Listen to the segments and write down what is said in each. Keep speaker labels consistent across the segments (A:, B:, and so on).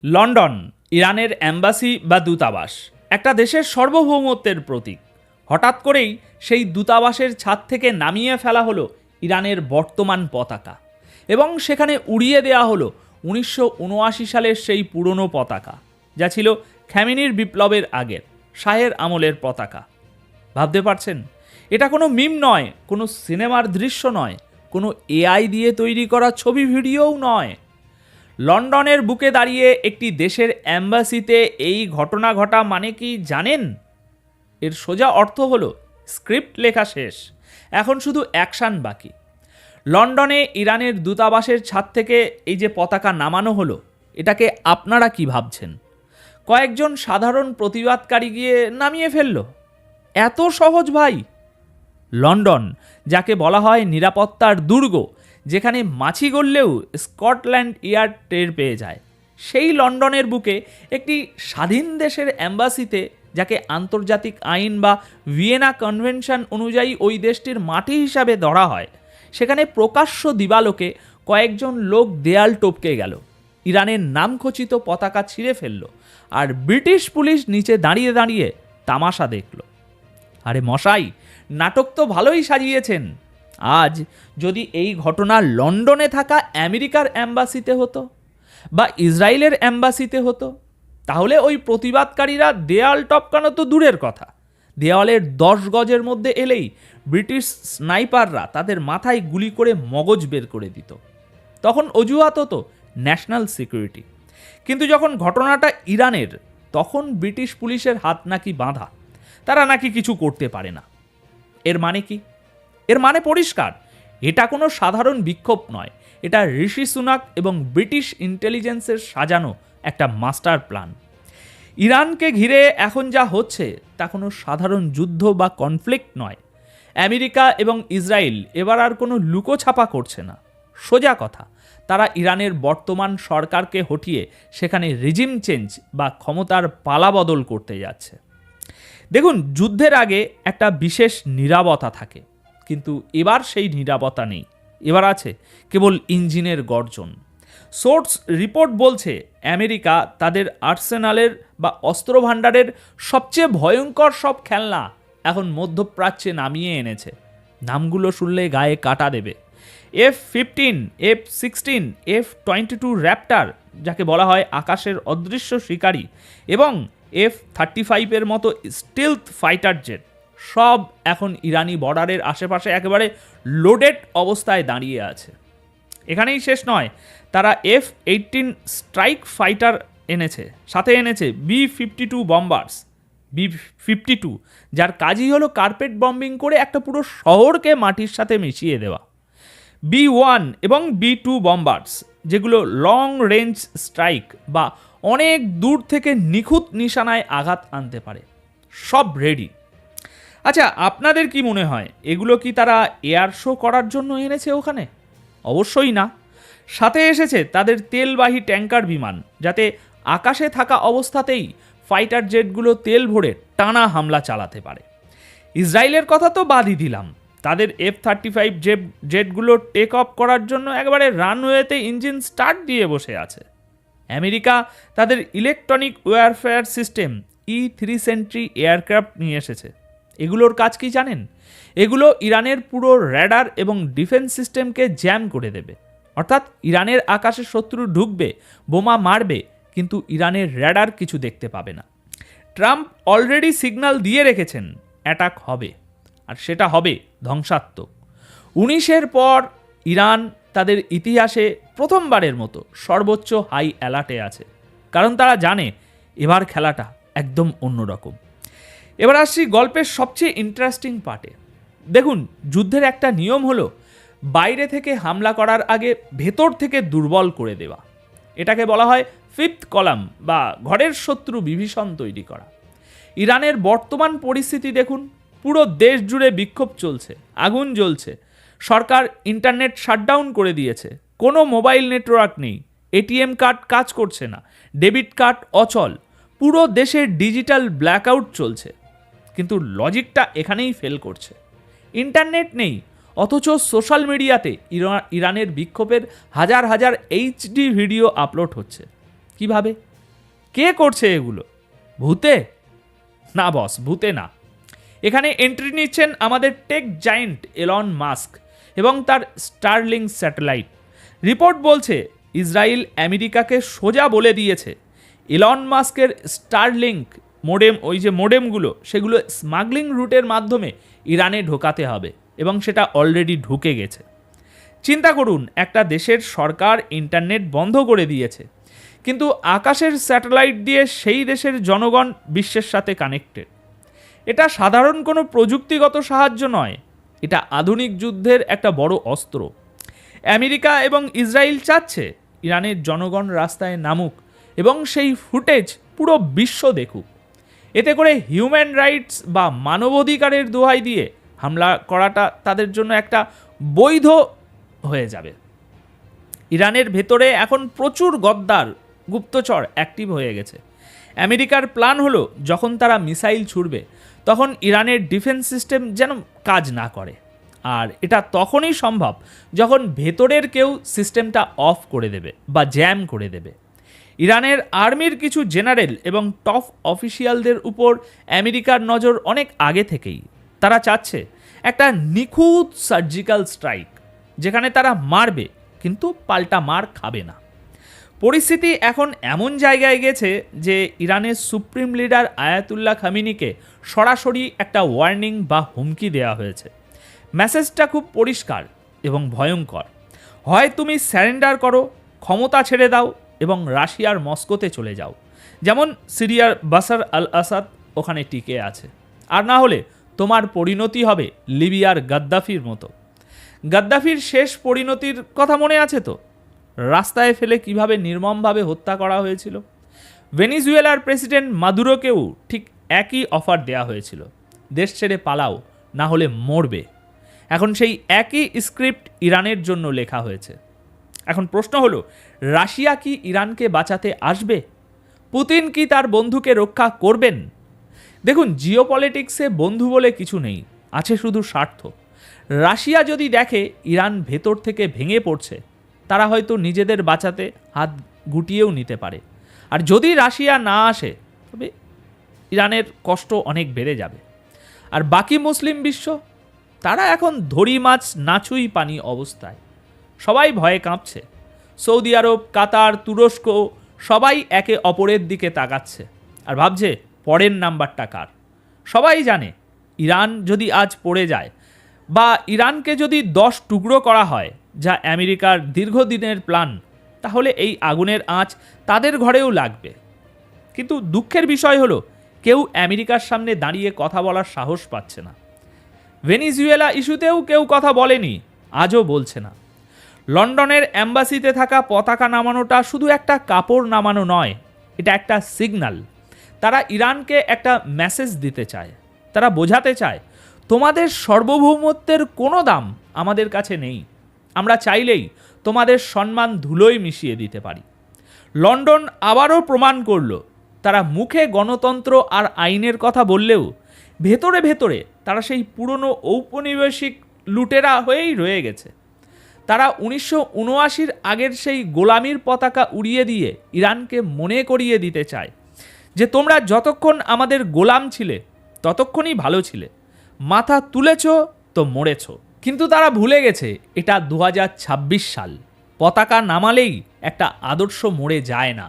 A: London ইরানের embassy বা দূতাবাস একটা দেশের সার্বভৌমত্বের প্রতীক। হঠাৎ করেই সেই দূতাবাসের ছাদ থেকে নামিয়ে ফেলা হলো ইরানের বর্তমান পতাকা এবং সেখানে উড়িয়ে দেওয়া হলো 1979 সালের সেই পুরনো পতাকা, যা ছিল খামেনির বিপ্লবের আগের শাহের আমলের পতাকা। ভাবতে পারছেন, এটা কোনো মিম নয়, কোনো সিনেমার দৃশ্য নয়, কোনো এআই দিয়ে তৈরি করা ছবি ভিডিওও নয়। লন্ডনের বুকে দাঁড়িয়ে একটি দেশের অ্যাম্বাসিতে এই ঘটনা ঘটা মানে কি জানেন? এর সোজা অর্থ হলো স্ক্রিপ্ট লেখা শেষ, এখন শুধু অ্যাকশন বাকি। লন্ডনে ইরানের দূতাবাসের ছাদ থেকে এই যে পতাকা নামানো হলো, এটাকে আপনারা কি ভাবছেন? কয়েকজন সাধারণ প্রতিবাদকারী গিয়ে নামিয়ে ফেললো? এত সহজ ভাই? লন্ডন, যাকে বলা হয় নিরাপত্তার দুর্গ, যেখানে মাছি গড়লেও স্কটল্যান্ড ইয়ার্ড টের পেয়ে যায়, সেই লন্ডনের বুকে একটি স্বাধীন দেশের অ্যাম্বাসিতে, যাকে আন্তর্জাতিক আইন বা ভিয়েনা কনভেনশন অনুযায়ী ওই দেশটির মাটি হিসাবে ধরা হয়, সেখানে প্রকাশ্য দিবালোকে কয়েকজন লোক দেয়াল টপকে গেল, ইরানের নামখচিত পতাকা ছিঁড়ে ফেলল, আর ব্রিটিশ পুলিশ নিচে দাঁড়িয়ে দাঁড়িয়ে তামাশা দেখল। আরে মশাই, নাটক তো ভালোই সাজিয়েছেন। আজ যদি এই ঘটনা লন্ডনে থাকা আমেরিকার অ্যাম্বাসিতে হতো বা ইসরায়েলের অ্যাম্বাসিতে হতো, তাহলে ওই প্রতিবাদকারীরা দেয়াল টপকানো তো দূরের কথা, দেওয়ালের 10 গজের মধ্যে এলেই ব্রিটিশ স্নাইপাররা তাদের মাথায় গুলি করে মগজ বের করে দিত। তখন অজুহাত হতো ন্যাশনাল সিকিউরিটি। কিন্তু যখন ঘটনাটা ইরানের, তখন ব্রিটিশ পুলিশের হাত নাকি বাঁধা, তারা নাকি কিছু করতে পারে না। এর মানে কি? এর মানে পরিষ্কার, এটা কোনো সাধারণ বিক্ষোভ নয়, এটা ঋষি সুনাক এবং ব্রিটিশ ইন্টেলিজেন্সের সাজানো একটা মাস্টার প্ল্যান। ইরানকে ঘিরে এখন যা হচ্ছে তা কোনো সাধারণ যুদ্ধ বা কনফ্লিক্ট নয়। আমেরিকা এবং ইসরায়েল এবার আর কোনো লুকোছাপা করছে না। সোজা কথা, তারা ইরানের বর্তমান সরকারকে হটিয়ে সেখানে রিজিম চেঞ্জ বা ক্ষমতার পালাবদল করতে যাচ্ছে। দেখুন, যুদ্ধের আগে একটা বিশেষ নীরবতা থাকে, কিন্তু এবার সেই নীরবতা নেই। এবার আছে কেবল ইঞ্জিনের গর্জন। সোর্স রিপোর্ট বলছে আমেরিকা তাদের আর্সেনালের বা অস্ত্রভাণ্ডারের সবচেয়ে ভয়ঙ্কর সব খেলনা এখন মধ্যপ্রাচ্যে নামিয়ে এনেছে। নামগুলো শুনলে গায়ে কাটা দেবে। F-15, F-16, F-22 র্যাপ্টার, যাকে বলা হয় আকাশের অদৃশ্য শিকারী, এবং F-35 এর মতো স্টিলথ ফাইটার জেট, সব এখন ইরানি বর্ডারের আশেপাশে একেবারে লোডেড অবস্থায় দাঁড়িয়ে আছে। এখানেই শেষ নয়, তারা F-18 স্ট্রাইক ফাইটার এনেছে, সাথে এনেছে B-52 বম্বার্স। B-52, যার কাজই হলো কার্পেট বম্বিং করে একটা পুরো শহরকে মাটির সাথে মিশিয়ে দেওয়া। B-1 এবং B-2 বম্বার্স, যেগুলো লং রেঞ্জ স্ট্রাইক বা অনেক দূর থেকে নিখুঁত নিশানায় আঘাত আনতে পারে, সব রেডি। আচ্ছা, আপনাদের কি মনে হয় এগুলো কি তারা এয়ার শো করার জন্য এনেছে ওখানে? অবশ্যই না। সাথে এসেছে তাদের তেলবাহী ট্যাঙ্কার বিমান, যাতে আকাশে থাকা অবস্থাতেই ফাইটার জেটগুলো তেল ভরে টানা হামলা চালাতে পারে। ইসরায়েলের কথা তো বাদই দিলাম, তাদের F-35 জেটগুলো টেক অফ করার জন্য একেবারে রানওয়েতে ইঞ্জিন স্টার্ট দিয়ে বসে আছে। আমেরিকা তাদের electronic warfare system E-3 sentry aircraft নিয়ে এসেছে। এগুলোর কাজ কি জানেন? এগুলো ইরানের পুরো র্যাডার এবং ডিফেন্স সিস্টেমকে জ্যাম করে দেবে। অর্থাৎ ইরানের আকাশে শত্রু ঢুকবে, বোমা মারবে, কিন্তু ইরানের র্যাডার কিছু দেখতে পাবে না। ট্রাম্প অলরেডি সিগন্যাল দিয়ে রেখেছেন অ্যাটাক হবে, আর সেটা হবে ধ্বংসাত্মক। 19-এর পর ইরান তাদের ইতিহাসে প্রথমবারের মতো সর্বোচ্চ হাই অ্যালার্টে আছে, কারণ তারা জানে এবার খেলাটা একদম অন্যরকম। এবার আসছি গল্পের সবচেয়ে ইন্টারেস্টিং পার্টে। দেখুন, যুদ্ধের একটা নিয়ম হলো বাইরে থেকে হামলা করার আগে ভেতর থেকে দুর্বল করে দেওয়া। এটাকে বলা হয় ফিফথ কলাম বা ঘরের শত্রু বিভীষণ তৈরি করা। ইরানের বর্তমান পরিস্থিতি দেখুন, পুরো দেশ জুড়ে বিক্ষোভ চলছে, আগুন জ্বলছে, সরকার ইন্টারনেট শাটডাউন করে দিয়েছে, কোনো মোবাইল নেটওয়ার্ক নেই, এটিএম কার্ড কাজ করছে না, ডেবিট কার্ড অচল, পুরো দেশে ডিজিটাল ব্ল্যাকআউট চলছে। কিন্তু লজিকটা এখানেই ফেল করছে। ইন্টারনেট নেই, অথচ সোশ্যাল মিডিয়াতে ইরানের বিক্ষোভের হাজার হাজার HD ভিডিও আপলোড হচ্ছে। কিভাবে? কে করছে এগুলো? ভূতে? না বস, ভূতে না। এখানে এন্ট্রি নিচ্ছেন আমাদের টেক জায়েন্ট এলন মাস্ক এবং তার স্টারলিংক স্যাটেলাইট। রিপোর্ট বলছে ইসরায়েল আমেরিকাকে সোজা বলে দিয়েছে এলন মাস্কের স্টারলিংক মোডেমগুলো সেগুলো স্মাগলিং রুটের মাধ্যমে ইরানে ঢোকাতে হবে, এবং সেটা অলরেডি ঢুকে গেছে। চিন্তা করুন, একটা দেশের সরকার ইন্টারনেট বন্ধ করে দিয়েছে, কিন্তু আকাশের স্যাটেলাইট দিয়ে সেই দেশের জনগণ বিশ্বের সাথে কানেক্টেড। এটা সাধারণ কোনো প্রযুক্তিগত সাহায্য নয়, এটা আধুনিক যুদ্ধের একটা বড় অস্ত্র। আমেরিকা এবং ইসরায়েল চাচ্ছে ইরানের জনগণ রাস্তায় নামুক এবং সেই ফুটেজ পুরো বিশ্ব দেখুক। এতে করে হিউম্যান রাইটস বা মানবাধিকারের দোহাই দিয়ে হামলা করাটা তাদের জন্য একটা বৈধ হয়ে যাবে। ইরানের ভেতরে এখন প্রচুর গদ্দার গুপ্তচর অ্যাক্টিভ হয়ে গেছে। আমেরিকার প্ল্যান হলো যখন তারা মিসাইল ছুড়বে তখন ইরানের ডিফেন্স সিস্টেম যেন কাজ না করে, আর এটা তখনই সম্ভব যখন ভেতরের কেউ সিস্টেমটা অফ করে দেবে বা জ্যাম করে দেবে। ইরানের আর্মির কিছু জেনারেল এবং টপ অফিসিয়ালদের উপর আমেরিকার নজর অনেক আগে থেকেই। তারা চাচ্ছে একটা নিখুঁত সার্জিক্যাল স্ট্রাইক, যেখানে তারা মারবে কিন্তু পাল্টা মার খাবে না। পরিস্থিতি এখন এমন জায়গায় গেছে যে ইরানের সুপ্রিম লিডার আয়াতুল্লাহ খামিনিকে সরাসরি একটা ওয়ার্নিং বা হুমকি দেওয়া হয়েছে। মেসেজটা খুব পরিষ্কার এবং ভয়ঙ্কর। হয় তুমি স্যারেন্ডার করো, ক্ষমতা ছেড়ে দাও এবং রাশিয়ার মস্কোতে চলে যাও, যেমন সিরিয়ার বাশার আল আসাদ ওখানে টিকে আছে, আর না হলে তোমার পরিণতি হবে লিবিয়ার গাদ্দাফির মতো। গাদ্দাফির শেষ পরিণতির কথা মনে আছে তো? রাস্তায় ফেলে কিভাবে নির্মমভাবে হত্যা করা হয়েছিল। ভেনিজুয়েলার প্রেসিডেন্ট মাদুরোকেও ঠিক একই অফার দেওয়া হয়েছিল, দেশ ছেড়ে পালাও, না হলে মরবে। এখন সেই একই স্ক্রিপ্ট ইরানের জন্য লেখা হয়েছে। এখন প্রশ্ন হলো, রাশিয়া কি ইরানকে বাঁচাতে আসবে? পুতিন কি তার বন্ধুকে রক্ষা করবেন? দেখুন, জিওপলিটিক্সে বন্ধু বলে কিছু নেই, আছে শুধু স্বার্থ। রাশিয়া যদি দেখে ইরান ভেতর থেকে ভেঙে পড়ছে, তারা হয়তো নিজেদের বাঁচাতে হাত গুটিয়েও নিতে পারে। আর যদি রাশিয়া না আসে, তবে ইরানের কষ্ট অনেক বেড়ে যাবে। আর বাকি মুসলিম বিশ্ব, তারা এখন ধরি মাছ নাছুই পানি অবস্থায়। সবাই ভয়ে কাঁপছে। সৌদি আরব, কাতার, তুরস্ক সবাই একে অপরের দিকে তাকাচ্ছে আর ভাবছে পরের নাম্বারটা কার। সবাই জানে ইরান যদি আজ পড়ে যায় বা ইরানকে যদি 10 টুকরো করা হয়, যা আমেরিকার দীর্ঘদিনের প্ল্যান, তাহলে এই আগুনের আঁচ তাদের ঘরেও লাগবে। কিন্তু দুঃখের বিষয় হলো, কেউ আমেরিকার সামনে দাঁড়িয়ে কথা বলার সাহস পাচ্ছে না। ভেনিজুয়েলা ইস্যুতেও কেউ কথা বলেনি, আজও বলছে না। লন্ডনের অ্যাম্বাসিতে থাকা পতাকা নামানোটা শুধু একটা কাপড় নামানো নয়, এটা একটা সিগন্যাল। তারা ইরানকে একটা মেসেজ দিতে চায়। তারা বোঝাতে চায়, তোমাদের সার্বভৌমত্বের কোনো দাম আমাদের কাছে নেই। আমরা চাইলেই তোমাদের সম্মান ধুলোয় মিশিয়ে দিতে পারি। লন্ডন আবারও প্রমাণ করল, তারা মুখে গণতন্ত্র আর আইনের কথা বললেও ভেতরে ভেতরে তারা সেই পুরনো ঔপনিবেশিক লুটেরা হয়েই রয়ে গেছে। তারা 1979 আগের সেই গোলামির পতাকা উড়িয়ে দিয়ে ইরানকে মনে করিয়ে দিতে চায় যে তোমরা যতক্ষণ আমাদের গোলাম ছিলে ততক্ষণই ভালো ছিলে, মাথা তুলেছ তো মরেছ। কিন্তু তারা ভুলে গেছে এটা 2026 সাল। পতাকা নামালেই একটা আদর্শ মরে যায় না,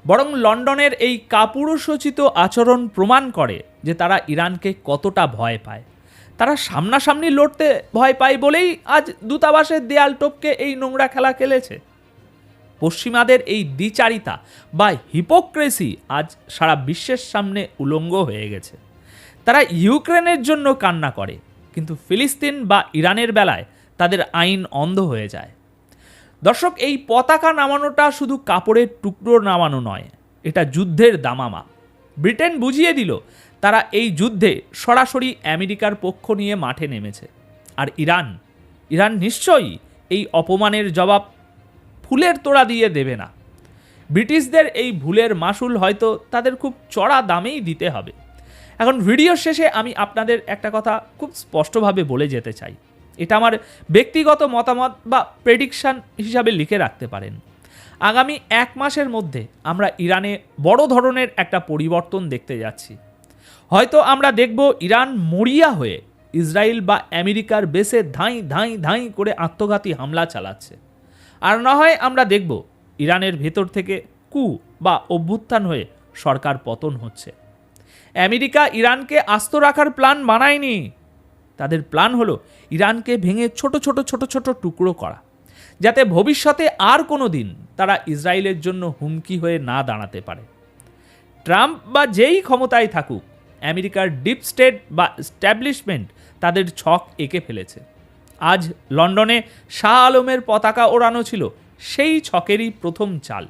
A: বরং লন্ডনের এই কাপুরুষোচিত আচরণ প্রমাণ করে যে তারা ইরানকে কতটা ভয় পায়। তারা সামনাসামনি লড়তে ভয় পায় বলেই আজ দূতাবাসের দেয়াল টপকে এই নোংরা খেলা খেলেছে। পশ্চিমাদের এই দ্বিচারিতা বা হিপোক্রেসি আজ সারা বিশ্বের সামনে উলঙ্গ হয়ে গেছে। তারা ইউক্রেনের জন্য কান্না করে, কিন্তু ফিলিস্তিন বা ইরানের বেলায় তাদের আইন অন্ধ হয়ে যায়। দর্শক, এই পতাকা নামানোটা শুধু কাপড়ের টুকরো নামানো নয়, এটা যুদ্ধের দামামা। ব্রিটেন বুঝিয়ে দিল তারা এই যুদ্ধে সরাসরি আমেরিকার পক্ষ নিয়ে মাঠে নেমেছে। আর ইরান নিশ্চয়ই এই অপমানের জবাব ফুলের তোড়া দিয়ে দেবে না। ব্রিটিশদের এই ভুলের মাসুল হয়তো তাদের খুব চড়া দামেই দিতে হবে। এখন ভিডিওর শেষে আমি আপনাদের একটা কথা খুব স্পষ্টভাবে বলে যেতে চাই। এটা আমার ব্যক্তিগত মতামত বা প্রেডিকশন হিসাবে লিখে রাখতে পারেন। আগামী 1 মাসের মধ্যে আমরা ইরানে বড় ধরনের একটা পরিবর্তন দেখতে যাচ্ছি। হয়তো আমরা দেখব ইরান মরিয়া হয়ে ইসরায়েল বা আমেরিকার বেসে ধাঁই ধাঁই ধাঁই করে আত্মঘাতী হামলা চালাচ্ছে। আর না হয় আমরা দেখব ইরানের ভেতর থেকে কু বা অভ্যুত্থান হয়ে সরকার পতন হচ্ছে। আমেরিকা ইরানকে আস্ত রাখার প্ল্যান বানায়নি। তাদের প্ল্যান হলো ইরানকে ভেঙে ছোট ছোট ছোট ছোট টুকরো করা, যাতে ভবিষ্যতে আর কোনো দিন তারা ইসরায়েলের জন্য হুমকি হয়ে না দাঁড়াতে পারে। ট্রাম্প বা যেই ক্ষমতায় থাকুক, আমেরিকার ডিপ স্টেট বা এস্টাবলিশমেন্ট তাদের ছক এঁকে ফেলেছে। আজ লন্ডনে শাহ আলমের পতাকা ওড়ানো ছিল সেই ছকেরই প্রথম চাল।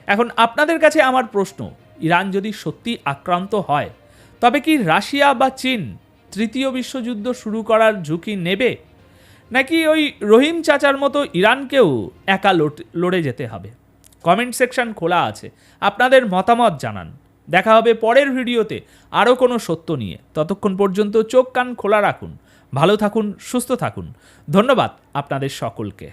A: এখন আপনাদের কাছে আমার প্রশ্ন, ইরান যদি সত্যি আক্রান্ত হয়, তবে কি রাশিয়া বা চীন তৃতীয় বিশ্বযুদ্ধ শুরু করার ঝুঁকি নেবে, নাকি ওই রহিম চাচার মতো ইরানকেও একা লড়ে যেতে হবে? কমেন্ট সেকশন খোলা আছে, আপনাদের মতামত জানান। দেখা হবে পরের ভিডিওতে আরও কোনো সত্য নিয়ে। ততক্ষণ পর্যন্ত চোখ কান খোলা রাখুন, ভালো থাকুন, সুস্থ থাকুন। ধন্যবাদ আপনাদের সকলকে।